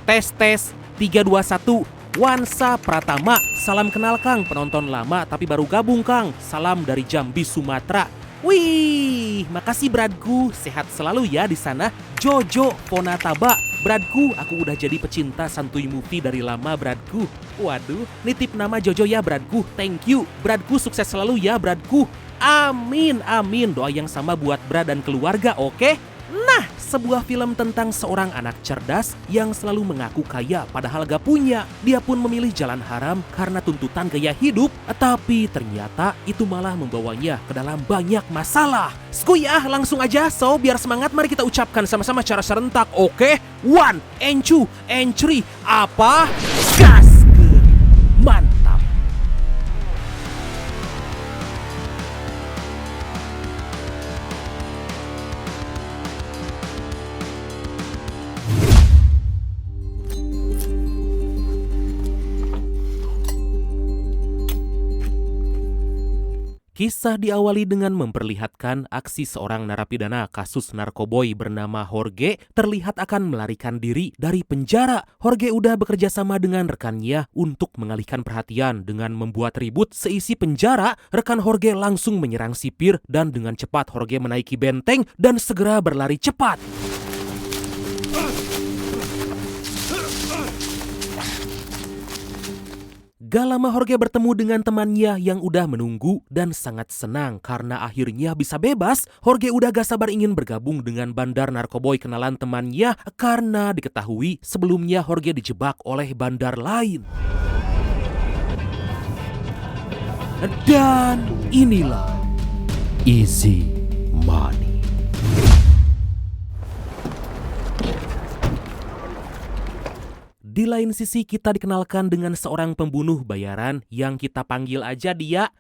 Tes tes 321 Wansa Pratama. Salam kenal Kang, penonton lama tapi baru gabung Kang. Salam dari Jambi, Sumatera. Wih, makasih Bradku. Sehat selalu ya di sana. Jojo Ponataba. Bradku, aku udah jadi pecinta santuy movie dari lama Bradku. Waduh, nitip nama Jojo ya Bradku. Thank you. Bradku sukses selalu ya Bradku. Amin, amin. Doa yang sama buat Brad dan keluarga, oke? Nah, sebuah film tentang seorang anak cerdas yang selalu mengaku kaya padahal gak punya. Dia pun memilih jalan haram karena tuntutan gaya hidup, tapi ternyata itu malah membawanya ke dalam banyak masalah. Skuyah, langsung aja. So, biar semangat mari kita ucapkan sama-sama cara serentak, oke? 1, and 2, and 3. Apa? Gas! Mantap! Kisah diawali dengan memperlihatkan aksi seorang narapidana kasus narkoboy bernama Jorge terlihat akan melarikan diri dari penjara. Jorge udah bekerja sama dengan rekannya untuk mengalihkan perhatian dengan membuat ribut seisi penjara. Rekan Jorge langsung menyerang sipir dan dengan cepat Jorge menaiki benteng dan segera berlari cepat. Gak lama Jorge bertemu dengan temannya yang udah menunggu dan sangat senang karena akhirnya bisa bebas. Jorge udah gak sabar ingin bergabung dengan bandar narkoboy kenalan temannya karena diketahui sebelumnya Jorge dijebak oleh bandar lain. Dan inilah Easy Money. Di lain sisi kita dikenalkan dengan seorang pembunuh bayaran yang kita panggil aja dia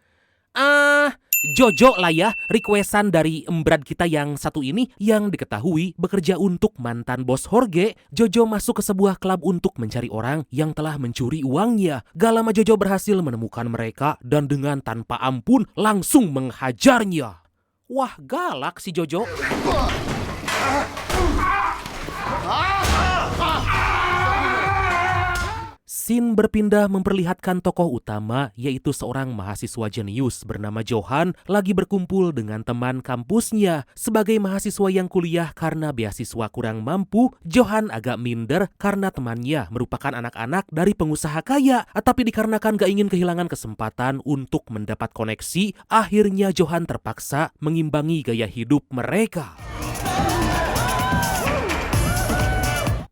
Jojo lah ya, requestan dari embrad kita yang satu ini yang diketahui bekerja untuk mantan bos Jorge. Jojo masuk ke sebuah klub untuk mencari orang yang telah mencuri uangnya. Gak lama Jojo berhasil menemukan mereka dan dengan tanpa ampun langsung menghajarnya. Wah, galak si Jojo. Scene berpindah memperlihatkan tokoh utama yaitu seorang mahasiswa jenius bernama Johan lagi berkumpul dengan teman kampusnya. Sebagai mahasiswa yang kuliah karena beasiswa kurang mampu, Johan agak minder karena temannya merupakan anak-anak dari pengusaha kaya. Tapi dikarenakan gak ingin kehilangan kesempatan untuk mendapat koneksi, akhirnya Johan terpaksa mengimbangi gaya hidup mereka.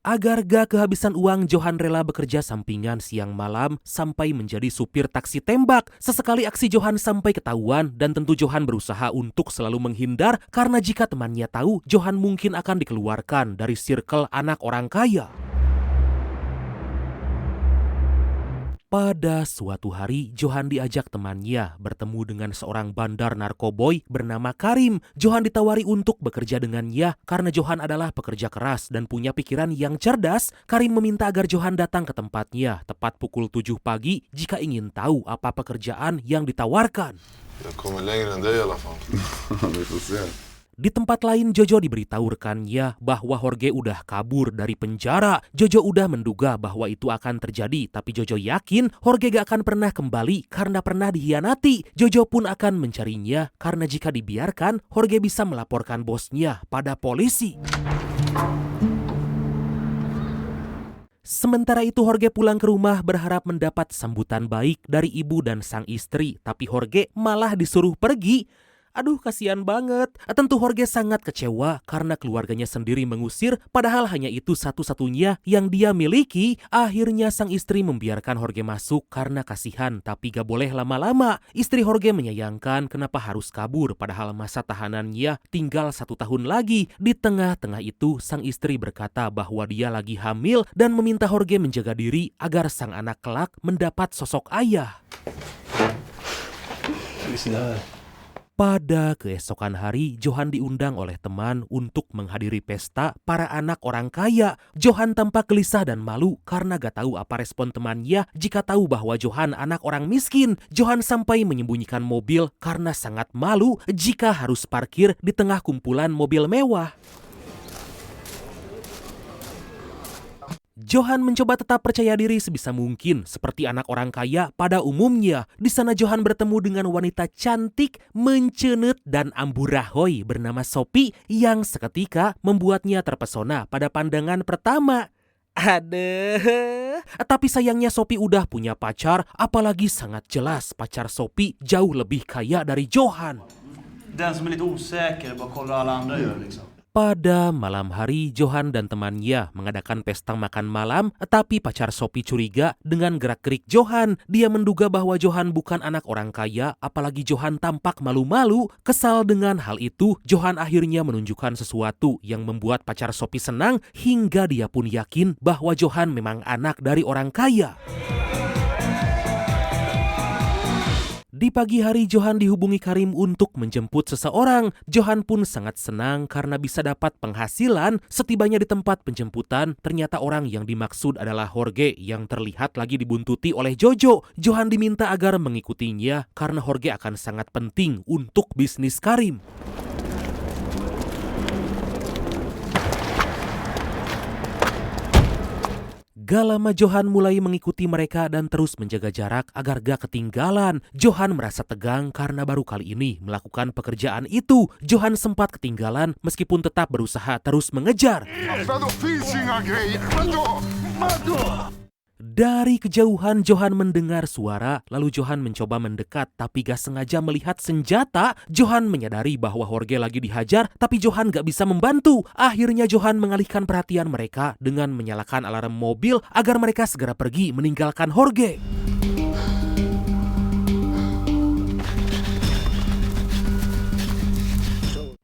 Agar gak kehabisan uang, Johan rela bekerja sampingan siang malam sampai menjadi supir taksi tembak. Sesekali aksi Johan sampai ketahuan dan tentu Johan berusaha untuk selalu menghindar karena jika temannya tahu, Johan mungkin akan dikeluarkan dari circle anak orang kaya. Pada suatu hari, Johan diajak temannya bertemu dengan seorang bandar narkoboy bernama Karim. Johan ditawari untuk bekerja dengannya karena Johan adalah pekerja keras dan punya pikiran yang cerdas. Karim meminta agar Johan datang ke tempatnya tepat pukul 7 pagi jika ingin tahu apa pekerjaan yang ditawarkan. Di tempat lain, Jojo diberitahu rekannya bahwa Jorge udah kabur dari penjara. Jojo udah menduga bahwa itu akan terjadi, tapi Jojo yakin Jorge gak akan pernah kembali karena pernah dihianati. Jojo pun akan mencarinya karena jika dibiarkan, Jorge bisa melaporkan bosnya pada polisi. Sementara itu Jorge pulang ke rumah berharap mendapat sambutan baik dari ibu dan sang istri, tapi Jorge malah disuruh pergi. Aduh, kasihan banget. Tentu Jorge sangat kecewa karena keluarganya sendiri mengusir, padahal hanya itu satu-satunya yang dia miliki. Akhirnya sang istri membiarkan Jorge masuk karena kasihan, tapi gak boleh lama-lama. Istri Jorge menyayangkan kenapa harus kabur, padahal masa tahanannya tinggal 1 tahun lagi. Di tengah-tengah itu, sang istri berkata bahwa dia lagi hamil dan meminta Jorge menjaga diri agar sang anak kelak mendapat sosok ayah. Pada keesokan hari, Johan diundang oleh teman untuk menghadiri pesta para anak orang kaya. Johan tampak gelisah dan malu karena gak tahu apa respon temannya jika tahu bahwa Johan anak orang miskin. Johan sampai menyembunyikan mobil karena sangat malu jika harus parkir di tengah kumpulan mobil mewah. Johan mencoba tetap percaya diri sebisa mungkin seperti anak orang kaya pada umumnya. Di sana Johan bertemu dengan wanita cantik, mencenet dan amburahoi bernama Sophie yang seketika membuatnya terpesona pada pandangan pertama. Aduh, tapi sayangnya Sophie udah punya pacar, apalagi sangat jelas pacar Sophie jauh lebih kaya dari Johan. Den som är lite osäker, bara kollar alla andra gör liksom. Pada malam hari, Johan dan temannya mengadakan pesta makan malam, tapi pacar Sophie curiga dengan gerak-gerik Johan. Dia menduga bahwa Johan bukan anak orang kaya, apalagi Johan tampak malu-malu. Kesal dengan hal itu, Johan akhirnya menunjukkan sesuatu yang membuat pacar Sophie senang, hingga dia pun yakin bahwa Johan memang anak dari orang kaya. Di pagi hari Johan dihubungi Karim untuk menjemput seseorang. Johan pun sangat senang karena bisa dapat penghasilan. Setibanya di tempat penjemputan, ternyata orang yang dimaksud adalah Jorge yang terlihat lagi dibuntuti oleh Jojo. Johan diminta agar mengikutinya karena Jorge akan sangat penting untuk bisnis Karim. Gak lama Johan mulai mengikuti mereka dan terus menjaga jarak agar gak ketinggalan. Johan merasa tegang karena baru kali ini melakukan pekerjaan itu. Johan sempat ketinggalan meskipun tetap berusaha terus mengejar. Dari kejauhan Johan mendengar suara, lalu Johan mencoba mendekat tapi gak sengaja melihat senjata. Johan menyadari bahwa Jorge lagi dihajar tapi Johan gak bisa membantu. Akhirnya Johan mengalihkan perhatian mereka dengan menyalakan alarm mobil agar mereka segera pergi meninggalkan Jorge.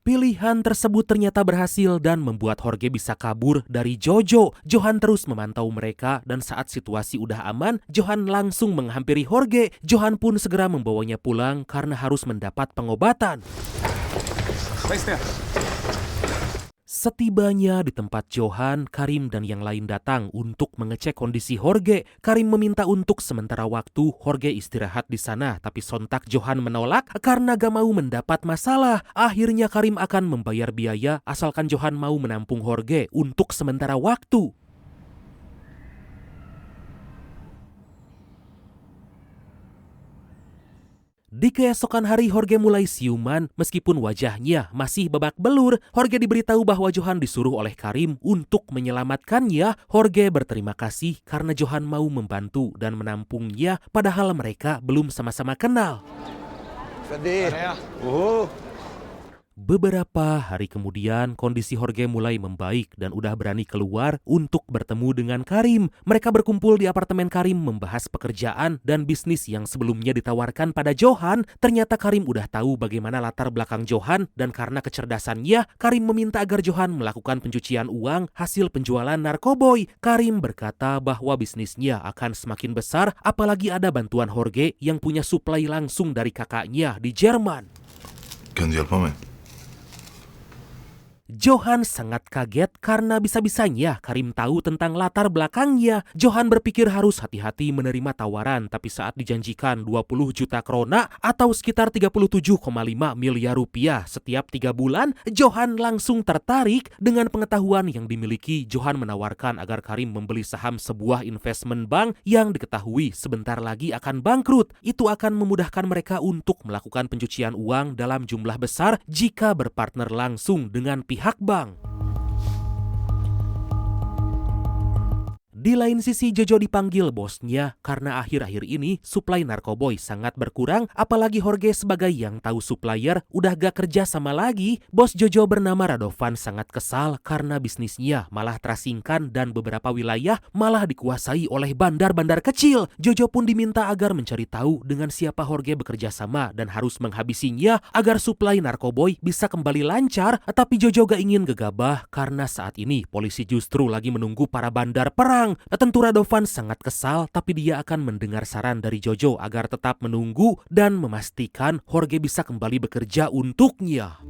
Pilihan tersebut ternyata berhasil dan membuat Jorge bisa kabur dari Jojo. Johan terus memantau mereka dan saat situasi udah aman, Johan langsung menghampiri Jorge. Johan pun segera membawanya pulang karena harus mendapat pengobatan. Setibanya di tempat Johan, Karim dan yang lain datang untuk mengecek kondisi Jorge. Karim meminta untuk sementara waktu Jorge istirahat di sana, tapi sontak Johan menolak karena gak mau mendapat masalah. Akhirnya Karim akan membayar biaya asalkan Johan mau menampung Jorge untuk sementara waktu. Di keesokan hari Jorge mulai siuman meskipun wajahnya masih babak belur. Jorge diberitahu bahwa Johan disuruh oleh Karim untuk menyelamatkannya. Jorge berterima kasih karena Johan mau membantu dan menampungnya padahal mereka belum sama-sama kenal. Beberapa hari kemudian, kondisi Jorge mulai membaik dan udah berani keluar untuk bertemu dengan Karim. Mereka berkumpul di apartemen Karim membahas pekerjaan dan bisnis yang sebelumnya ditawarkan pada Johan. Ternyata Karim udah tahu bagaimana latar belakang Johan dan karena kecerdasannya, Karim meminta agar Johan melakukan pencucian uang hasil penjualan narkoboy. Karim berkata bahwa bisnisnya akan semakin besar apalagi ada bantuan Jorge yang punya suplai langsung dari kakaknya di Jerman. Kan du hjälpa mig? Johan sangat kaget karena bisa-bisanya Karim tahu tentang latar belakangnya. Johan berpikir harus hati-hati menerima tawaran, tapi saat dijanjikan 20 juta krona atau sekitar 37,5 miliar rupiah setiap 3 bulan, Johan langsung tertarik. Dengan pengetahuan yang dimiliki, Johan menawarkan agar Karim membeli saham sebuah investment bank yang diketahui sebentar lagi akan bangkrut. Itu akan memudahkan mereka untuk melakukan pencucian uang dalam jumlah besar jika berpartner langsung dengan pihak bank. Di lain sisi Jojo dipanggil bosnya karena akhir-akhir ini suplai narkoboy sangat berkurang, apalagi Jorge sebagai yang tahu supplier udah gak kerja sama lagi. Bos Jojo bernama Radovan sangat kesal karena bisnisnya malah terasingkan dan beberapa wilayah malah dikuasai oleh bandar-bandar kecil. Jojo pun diminta agar mencari tahu dengan siapa Jorge bekerja sama dan harus menghabisinya agar suplai narkoboy bisa kembali lancar. Tapi Jojo gak ingin gegabah karena saat ini polisi justru lagi menunggu para bandar perang. Tentu Radovan sangat kesal, tapi dia akan mendengar saran dari Jojo agar tetap menunggu dan memastikan Jorge bisa kembali bekerja untuknya.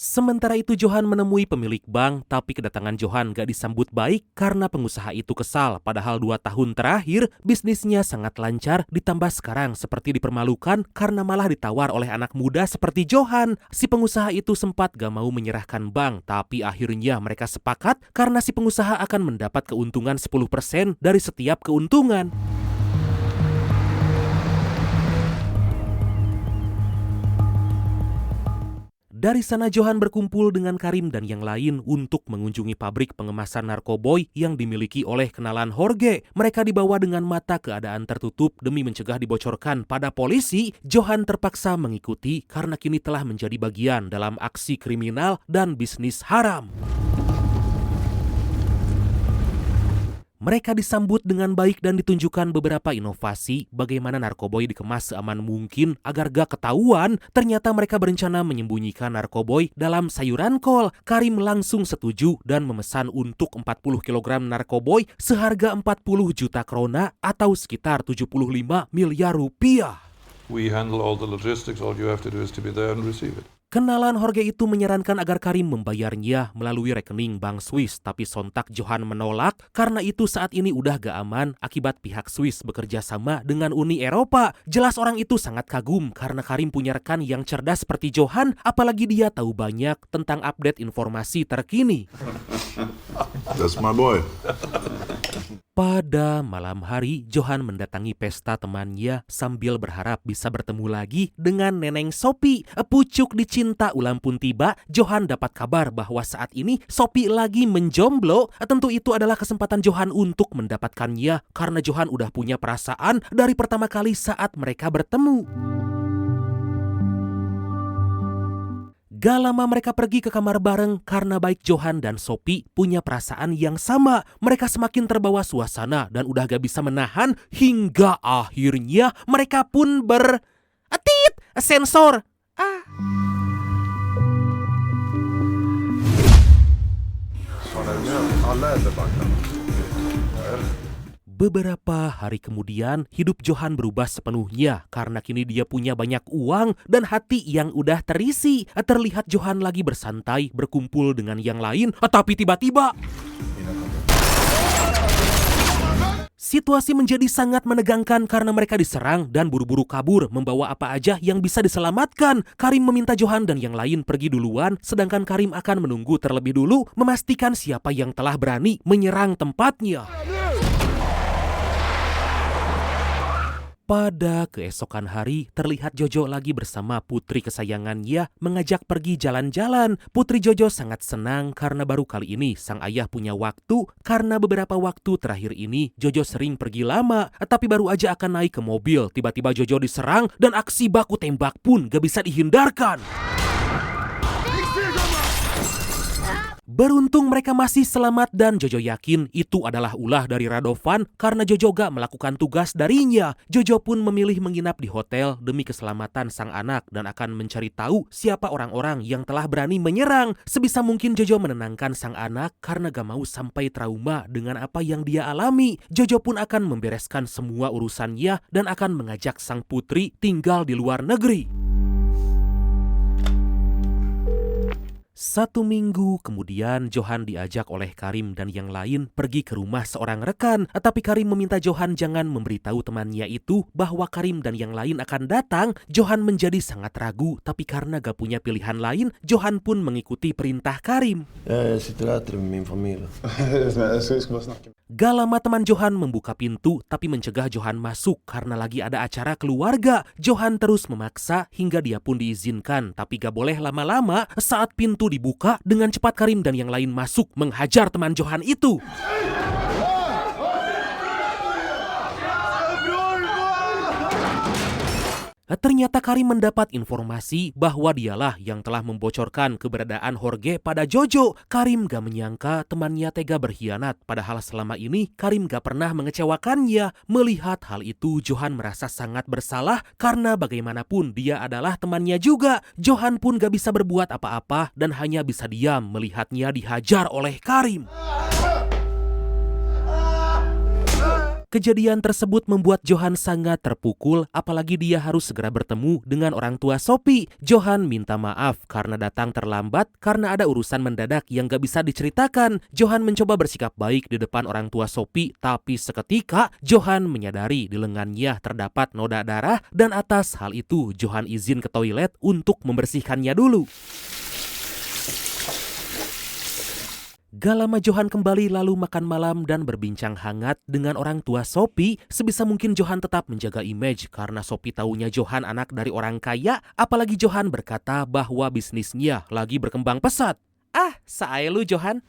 Sementara itu Johan menemui pemilik bank, tapi kedatangan Johan gak disambut baik karena pengusaha itu kesal. Padahal 2 tahun terakhir bisnisnya sangat lancar, ditambah sekarang seperti dipermalukan karena malah ditawar oleh anak muda seperti Johan. Si pengusaha itu sempat gak mau menyerahkan bank, tapi akhirnya mereka sepakat karena si pengusaha akan mendapat keuntungan 10% dari setiap keuntungan. Dari sana Johan berkumpul dengan Karim dan yang lain untuk mengunjungi pabrik pengemasan narkoboy yang dimiliki oleh kenalan Jorge. Mereka dibawa dengan mata keadaan tertutup demi mencegah dibocorkan pada polisi. Johan terpaksa mengikuti karena kini telah menjadi bagian dalam aksi kriminal dan bisnis haram. Mereka disambut dengan baik dan ditunjukkan beberapa inovasi bagaimana narkoboy dikemas seaman mungkin agar gak ketahuan. Ternyata mereka berencana menyembunyikan narkoboy dalam sayuran kol. Karim langsung setuju dan memesan untuk 40 kg narkoboy seharga 40 juta krona atau sekitar 75 miliar rupiah. We handle all the logistics, all you have to do is to be there and receive it. Kenalan Jorge itu menyarankan agar Karim membayarnya melalui rekening bank Swiss, tapi sontak Johan menolak karena itu saat ini udah gak aman akibat pihak Swiss bekerja sama dengan Uni Eropa. Jelas orang itu sangat kagum karena Karim punya rekan yang cerdas seperti Johan, apalagi dia tahu banyak tentang update informasi terkini. That's my boy. Pada malam hari, Johan mendatangi pesta temannya sambil berharap bisa bertemu lagi dengan Neneng Sophie. Pucuk dicinta ulam pun tiba, Johan dapat kabar bahwa saat ini Sophie lagi menjomblo. Tentu itu adalah kesempatan Johan untuk mendapatkannya karena Johan udah punya perasaan dari pertama kali saat mereka bertemu. Gak lama mereka pergi ke kamar bareng karena baik Johan dan Sophie punya perasaan yang sama. Mereka semakin terbawa suasana dan udah gak bisa menahan hingga akhirnya mereka pun sensor. Beberapa hari kemudian, hidup Johan berubah sepenuhnya karena kini dia punya banyak uang dan hati yang udah terisi. Terlihat Johan lagi bersantai, berkumpul dengan yang lain, tapi tiba-tiba situasi menjadi sangat menegangkan karena mereka diserang dan buru-buru kabur membawa apa aja yang bisa diselamatkan. Karim meminta Johan dan yang lain pergi duluan, sedangkan Karim akan menunggu terlebih dulu memastikan siapa yang telah berani menyerang tempatnya. Pada keesokan hari, terlihat Jojo lagi bersama putri kesayangannya mengajak pergi jalan-jalan. Putri Jojo sangat senang karena baru kali ini sang ayah punya waktu. Karena beberapa waktu terakhir ini, Jojo sering pergi lama. Tapi baru aja akan naik ke mobil, tiba-tiba Jojo diserang dan aksi baku tembak pun gak bisa dihindarkan. Beruntung mereka masih selamat dan Jojo yakin itu adalah ulah dari Radovan karena Jojo gak melakukan tugas darinya. Jojo pun memilih menginap di hotel demi keselamatan sang anak dan akan mencari tahu siapa orang-orang yang telah berani menyerang. Sebisa mungkin Jojo menenangkan sang anak karena gak mau sampai trauma dengan apa yang dia alami. Jojo pun akan membereskan semua urusannya dan akan mengajak sang putri tinggal di luar negeri. 1 minggu kemudian Johan diajak oleh Karim dan yang lain pergi ke rumah seorang rekan. Tapi Karim meminta Johan jangan memberitahu temannya itu bahwa Karim dan yang lain akan datang. Johan menjadi sangat ragu, tapi karena gak punya pilihan lain, Johan pun mengikuti perintah Karim. Gak lama teman Johan membuka pintu tapi mencegah Johan masuk karena lagi ada acara keluarga. Johan terus memaksa hingga dia pun diizinkan, tapi gak boleh lama-lama. Saat pintu dibuka, dengan cepat Karim dan yang lain masuk menghajar teman Johan itu. Ternyata Karim mendapat informasi bahwa dialah yang telah membocorkan keberadaan Jorge pada Jojo. Karim gak menyangka temannya tega berkhianat, padahal selama ini Karim gak pernah mengecewakannya. Melihat hal itu, Johan merasa sangat bersalah karena bagaimanapun dia adalah temannya juga. Johan pun gak bisa berbuat apa-apa dan hanya bisa diam melihatnya dihajar oleh Karim. Kejadian tersebut membuat Johan sangat terpukul, apalagi dia harus segera bertemu dengan orang tua Sophie. Johan minta maaf karena datang terlambat karena ada urusan mendadak yang gak bisa diceritakan. Johan mencoba bersikap baik di depan orang tua Sophie, tapi seketika Johan menyadari di lengannya terdapat noda darah dan atas hal itu Johan izin ke toilet untuk membersihkannya dulu. Gak lama Johan kembali lalu makan malam dan berbincang hangat dengan orang tua Sophie. Sebisa mungkin Johan tetap menjaga image karena Sophie taunya Johan anak dari orang kaya. Apalagi Johan berkata bahwa bisnisnya lagi berkembang pesat. Ah, sae lu Johan.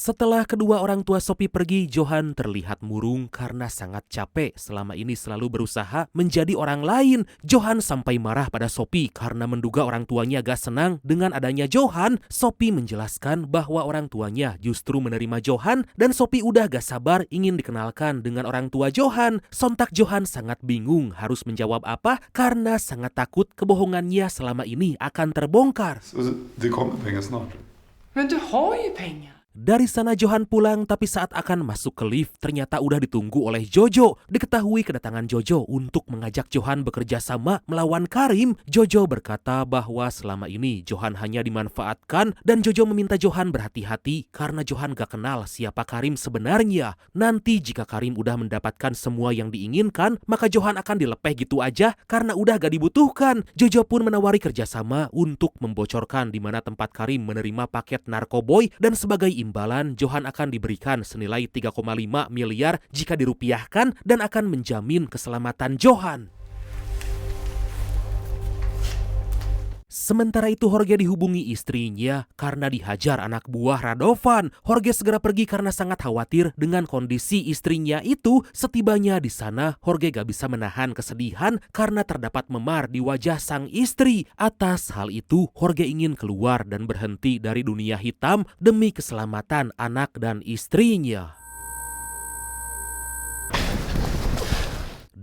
Setelah kedua orang tua Sophie pergi, Johan terlihat murung karena sangat capek. Selama ini selalu berusaha menjadi orang lain. Johan sampai marah pada Sophie karena menduga orang tuanya gak senang dengan adanya Johan. Sophie menjelaskan bahwa orang tuanya justru menerima Johan dan Sophie udah gak sabar ingin dikenalkan dengan orang tua Johan. Sontak Johan sangat bingung harus menjawab apa karena sangat takut kebohongannya selama ini akan terbongkar. Så det kommer pengar snart. Men du har ju pengar. Dari sana Johan pulang, tapi saat akan masuk ke lift ternyata udah ditunggu oleh Jojo. Diketahui kedatangan Jojo untuk mengajak Johan bekerja sama melawan Karim. Jojo berkata bahwa selama ini Johan hanya dimanfaatkan dan Jojo meminta Johan berhati-hati karena Johan gak kenal siapa Karim sebenarnya. Nanti jika Karim udah mendapatkan semua yang diinginkan, maka Johan akan dilepeh gitu aja karena udah gak dibutuhkan. Jojo pun menawari kerjasama untuk membocorkan di mana tempat Karim menerima paket narkoboy dan sebagai imbalan Johan akan diberikan senilai 3,5 miliar jika dirupiahkan dan akan menjamin keselamatan Johan. Sementara itu Jorge dihubungi istrinya karena dihajar anak buah Radovan. Jorge segera pergi karena sangat khawatir dengan kondisi istrinya itu. Setibanya di sana, Jorge gak bisa menahan kesedihan karena terdapat memar di wajah sang istri. Atas hal itu, Jorge ingin keluar dan berhenti dari dunia hitam demi keselamatan anak dan istrinya.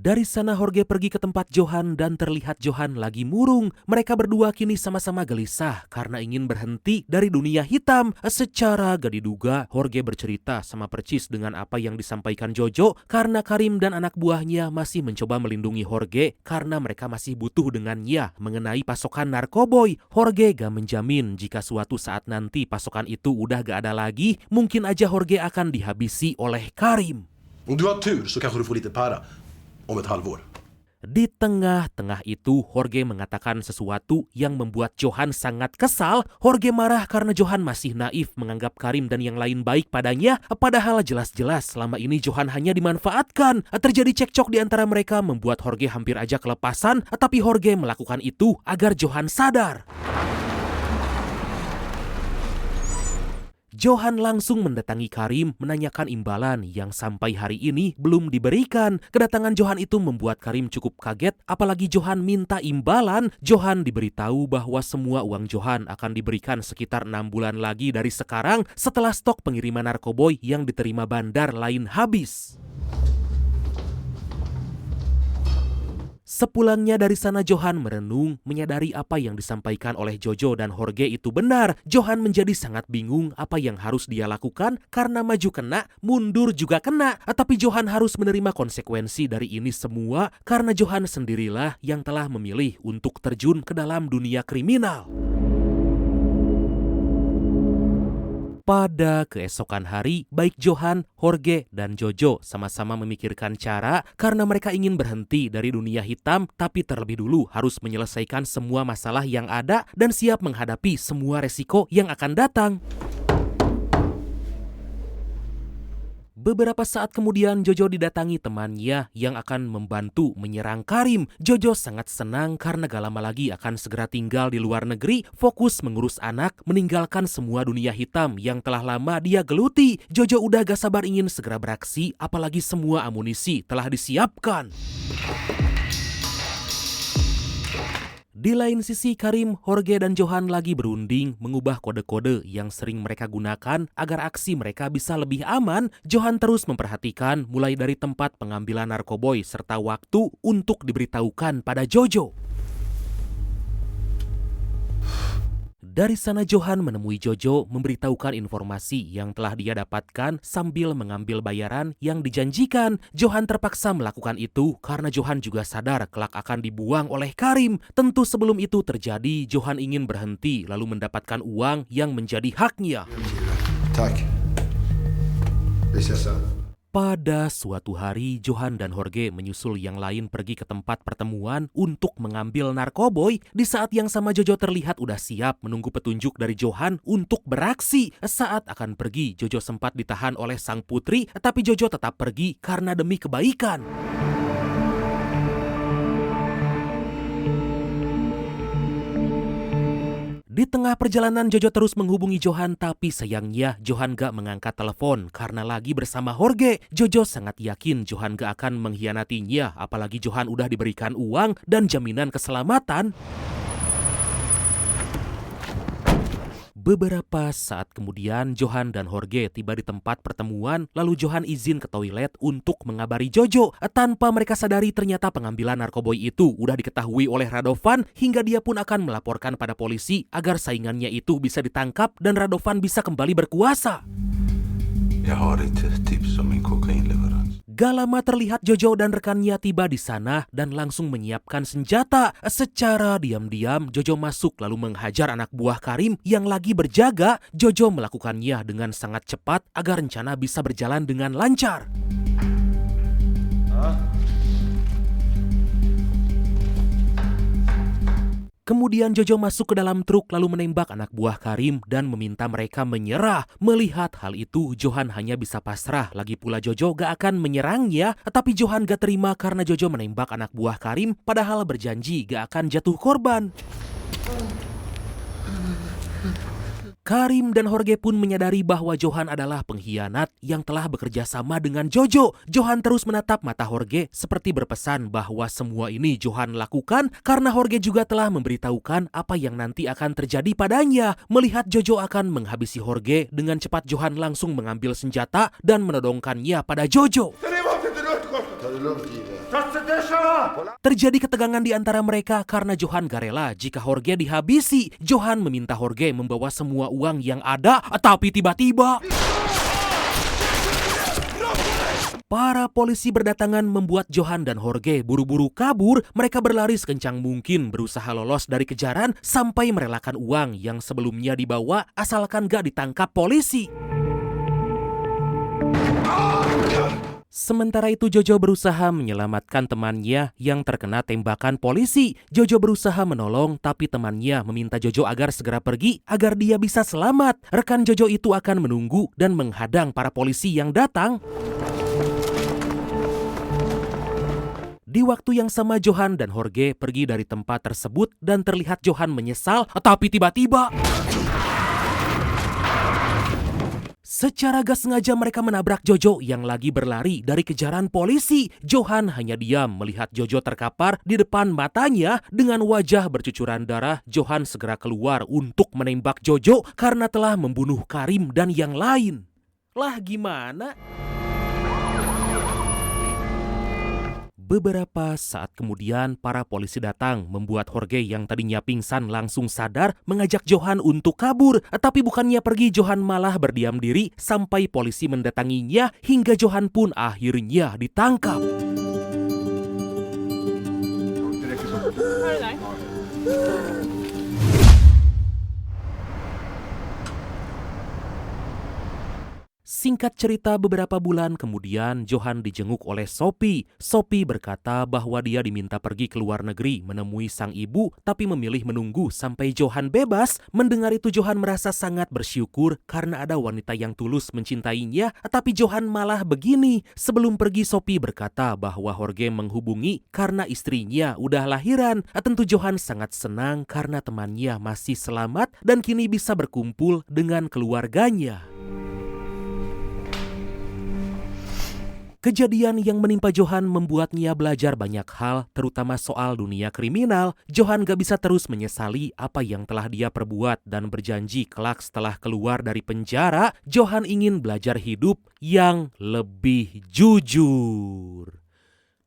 Dari sana Jorge pergi ke tempat Johan dan terlihat Johan lagi murung. Mereka berdua kini sama-sama gelisah karena ingin berhenti dari dunia hitam. Secara gak diduga, Jorge bercerita sama percis dengan apa yang disampaikan Jojo karena Karim dan anak buahnya masih mencoba melindungi Jorge karena mereka masih butuh dengannya mengenai pasokan narkoboy. Jorge gak menjamin jika suatu saat nanti pasokan itu udah gak ada lagi, mungkin aja Jorge akan dihabisi oleh Karim. Om du har tur så kanske du får lite para. Om ett halvår. Di tengah-tengah itu, Jorge mengatakan sesuatu yang membuat Johan sangat kesal. Jorge marah karena Johan masih naif menganggap Karim dan yang lain baik padanya, padahal jelas-jelas selama ini Johan hanya dimanfaatkan. Terjadi cekcok di antara mereka membuat Jorge hampir aja kelepasan, tapi Jorge melakukan itu agar Johan sadar. Johan langsung mendatangi Karim menanyakan imbalan yang sampai hari ini belum diberikan. Kedatangan Johan itu membuat Karim cukup kaget, apalagi Johan minta imbalan. Johan diberitahu bahwa semua uang Johan akan diberikan sekitar 6 bulan lagi dari sekarang setelah stok pengiriman narkoboy yang diterima bandar lain habis. Sepulangnya dari sana Johan merenung, menyadari apa yang disampaikan oleh Jojo dan Jorge itu benar. Johan menjadi sangat bingung apa yang harus dia lakukan karena maju kena, mundur juga kena. Tapi Johan harus menerima konsekuensi dari ini semua karena Johan sendirilah yang telah memilih untuk terjun ke dalam dunia kriminal. Pada keesokan hari, baik Johan, Jorge, dan Jojo sama-sama memikirkan cara karena mereka ingin berhenti dari dunia hitam, tapi terlebih dulu harus menyelesaikan semua masalah yang ada dan siap menghadapi semua resiko yang akan datang. Beberapa saat kemudian Jojo didatangi temannya yang akan membantu menyerang Karim. Jojo sangat senang karena gak lama lagi akan segera tinggal di luar negeri, fokus mengurus anak, meninggalkan semua dunia hitam yang telah lama dia geluti. Jojo udah gak sabar ingin segera beraksi, apalagi semua amunisi telah disiapkan. Di lain sisi, Karim, Jorge, dan Johan lagi berunding mengubah kode-kode yang sering mereka gunakan agar aksi mereka bisa lebih aman. Johan terus memperhatikan mulai dari tempat pengambilan narkoboy serta waktu untuk diberitahukan pada Jojo. Dari sana Johan menemui Jojo memberitahukan informasi yang telah dia dapatkan sambil mengambil bayaran yang dijanjikan. Johan terpaksa melakukan itu karena Johan juga sadar kelak akan dibuang oleh Karim. Tentu sebelum itu terjadi, Johan ingin berhenti lalu mendapatkan uang yang menjadi haknya. Tack. Vi ses sen. Pada suatu hari, Johan dan Jorge menyusul yang lain pergi ke tempat pertemuan untuk mengambil narkoboy. Di saat yang sama Jojo terlihat udah siap menunggu petunjuk dari Johan untuk beraksi. Saat akan pergi, Jojo sempat ditahan oleh sang putri, tapi Jojo tetap pergi karena demi kebaikan. Di tengah perjalanan Jojo terus menghubungi Johan, tapi sayangnya Johan gak mengangkat telepon karena lagi bersama Jorge. Jojo sangat yakin Johan gak akan mengkhianatinya, apalagi Johan udah diberikan uang dan jaminan keselamatan. Beberapa saat kemudian Johan dan Jorge tiba di tempat pertemuan, lalu Johan izin ke toilet untuk mengabari Jojo. Tanpa mereka sadari ternyata pengambilan narkoboy itu udah diketahui oleh Radovan hingga dia pun akan melaporkan pada polisi agar saingannya itu bisa ditangkap dan Radovan bisa kembali berkuasa. Jag har ett tips om min kokainleverans. Gak lama terlihat Jojo dan rekannya tiba di sana dan langsung menyiapkan senjata. Secara diam-diam Jojo masuk lalu menghajar anak buah Karim yang lagi berjaga. Jojo melakukannya dengan sangat cepat agar rencana bisa berjalan dengan lancar. Kemudian Jojo masuk ke dalam truk lalu menembak anak buah Karim dan meminta mereka menyerah. Melihat hal itu, Johan hanya bisa pasrah. Lagi pula Jojo gak akan menyerangnya, tapi Johan gak terima karena Jojo menembak anak buah Karim padahal berjanji gak akan jatuh korban. Karim dan Jorge pun menyadari bahwa Johan adalah pengkhianat yang telah bekerja sama dengan Jojo. Johan terus menatap mata Jorge seperti berpesan bahwa semua ini Johan lakukan karena Jorge juga telah memberitahukan apa yang nanti akan terjadi padanya. Melihat Jojo akan menghabisi Jorge, dengan cepat Johan langsung mengambil senjata dan menodongkannya pada Jojo. Terjadi ketegangan di antara mereka karena Johan gak rela jika Jorge dihabisi. Johan meminta Jorge membawa semua uang yang ada, tapi tiba-tiba para polisi berdatangan membuat Johan dan Jorge buru-buru kabur. Mereka berlari sekencang mungkin berusaha lolos dari kejaran sampai merelakan uang yang sebelumnya dibawa asalkan gak ditangkap polisi. Sementara itu Jojo berusaha menyelamatkan temannya yang terkena tembakan polisi. Jojo berusaha menolong tapi temannya meminta Jojo agar segera pergi agar dia bisa selamat. Rekan Jojo itu akan menunggu dan menghadang para polisi yang datang. Di waktu yang sama Johan dan Jorge pergi dari tempat tersebut dan terlihat Johan menyesal, tapi tiba-tiba secara gak sengaja mereka menabrak Jojo yang lagi berlari dari kejaran polisi. Johan hanya diam melihat Jojo terkapar di depan matanya. Dengan wajah bercucuran darah, Johan segera keluar untuk menembak Jojo karena telah membunuh Karim dan yang lain. Lah gimana? Beberapa saat kemudian para polisi datang membuat Jorge yang tadinya pingsan langsung sadar mengajak Johan untuk kabur. Tapi bukannya pergi, Johan malah berdiam diri sampai polisi mendatanginya hingga Johan pun akhirnya ditangkap. Singkat cerita, beberapa bulan kemudian Johan dijenguk oleh Sophie. Sophie berkata bahwa dia diminta pergi ke luar negeri menemui sang ibu, tapi memilih menunggu sampai Johan bebas. Mendengar itu Johan merasa sangat bersyukur karena ada wanita yang tulus mencintainya, tapi Johan malah begini. Sebelum pergi Sophie berkata bahwa Jorge menghubungi karena istrinya udah lahiran. Tentu Johan sangat senang karena temannya masih selamat dan kini bisa berkumpul dengan keluarganya. Kejadian yang menimpa Johan membuatnya belajar banyak hal, terutama soal dunia kriminal. Johan gak bisa terus menyesali apa yang telah dia perbuat dan berjanji kelak setelah keluar dari penjara, Johan ingin belajar hidup yang lebih jujur.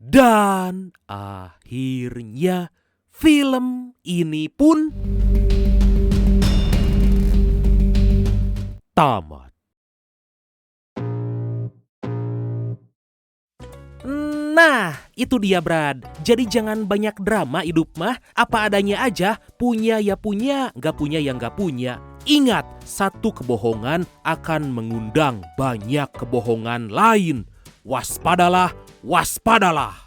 Dan akhirnya film ini pun tamat. Nah, itu dia Brad. Jadi jangan banyak drama hidup mah. Apa adanya aja, punya ya punya, gak punya ya gak punya. Ingat, satu kebohongan akan mengundang banyak kebohongan lain. Waspadalah, waspadalah.